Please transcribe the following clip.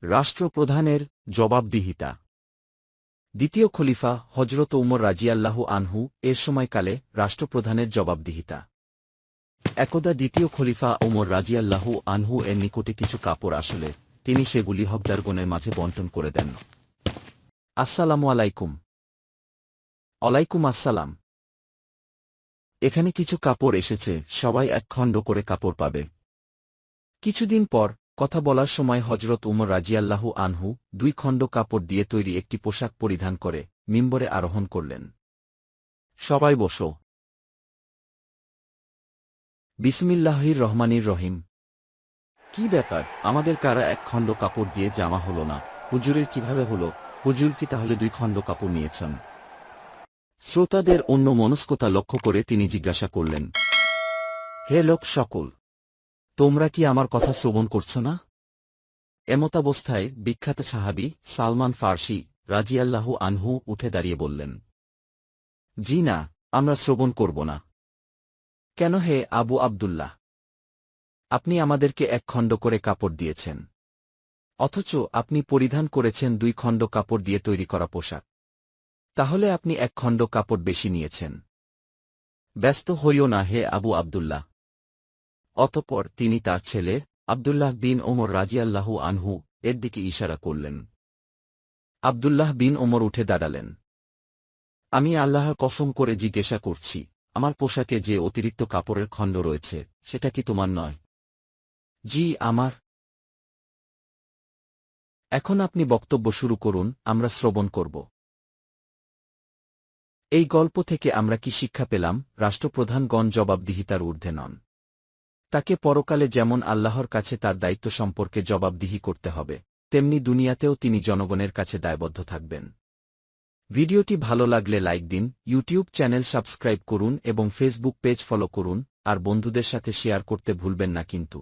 রাষ্ট্রপ্রধানের জবাবদিহিতা। দ্বিতীয় খলিফা হজরত উমর রাজিয়াল্লাহু আনহু এর সময়কালে রাষ্ট্রপ্রধানের জবাবদিহিতা। একদা দ্বিতীয় খলিফা উমর রাজিয়াল্লাহু আনহু এর নিকটে কিছু কাপড় আসলে তিনি সেগুলি হকদারগণের মাঝে বণ্টন করে দেন। আসসালামু আলাইকুম। ওয়ালাইকুম আসসালাম। এখানে কিছু কাপড় এসেছে, সবাই এক খণ্ড করে কাপড় পাবে। কিছুদিন পর কথা বলার সময় হজরত উমর রাজিয়াল্লাহু আনহু 2 খণ্ড কাপড় দিয়ে তৈরি একটি পোশাক পরিধান করে মিম্বরে আরোহণ করলেন। সবাই বসো। বিসমিল্লাহির রহমানির রহিম। কি ব্যাপার, আমাদের কারা এক খণ্ড কাপড় দিয়ে জামা হলো না? হুজুরের কিভাবে হলো? হুজুর কি তাহলে 2 খণ্ড কাপড় নিয়েছেন? শ্রোতাদের অন্য মনস্কতা লক্ষ্য করে তিনি জিজ্ঞাসা করলেন, হে লোক সকল, তোমরা কি আমার কথা শ্রবণ করছ না? এমতাবস্থায় বিখ্যাত সাহাবী সালমান ফার্সি রাজিয়াল্লাহু আনহু উঠে দাঁড়িয়ে বললেন, জি না, আমরা শ্রবণ করব না। কেন হে আবু আবদুল্লাহ? আপনি আমাদেরকে 1 খণ্ড করে কাপড় দিয়েছেন, অথচ আপনি পরিধান করেছেন 2 খণ্ড কাপড় দিয়ে তৈরি করা পোশাক। তাহলে আপনি 1 খণ্ড কাপড় বেশি নিয়েছেন। ব্যস্ত হইও না হে আবু আবদুল্লাহ। অতঃপর তিনি তার ছেলে আবদুল্লাহ বিন ওমর রাজিয়াল্লাহু আনহু এর দিকে ইশারা করলেন। আবদুল্লাহ বিন ওমর উঠে দাঁড়ালেন। আমি আল্লাহর কসম করে জিজ্ঞাসা করছি, আমার পোশাকে যে অতিরিক্ত কাপড়ের খণ্ড রয়েছে সেটা কি তোমার নয়? জি আমার। এখন আপনি বক্তব্য শুরু করুন, আমরা শ্রবণ করব। এই গল্প থেকে আমরা কি শিক্ষা পেলাম? রাষ্ট্রপ্রধানগণ জবাবদিহিতার ঊর্ধ্বে নন। তাকে পরকালে যেমন আল্লাহর কাছে তার দায়িত্ব সম্পর্কে জবাবদিহি করতে হবে, তেমনি দুনিয়াতেও তিনি জনগণের কাছে দায়বদ্ধ থাকবেন। ভিডিওটি ভালো লাগলে লাইক দিন, ইউটিউব চ্যানেল সাবস্ক্রাইব করুন এবং ফেসবুক পেজ ফলো করুন, আর বন্ধুদের সাথে শেয়ার করতে ভুলবেন না কিন্তু।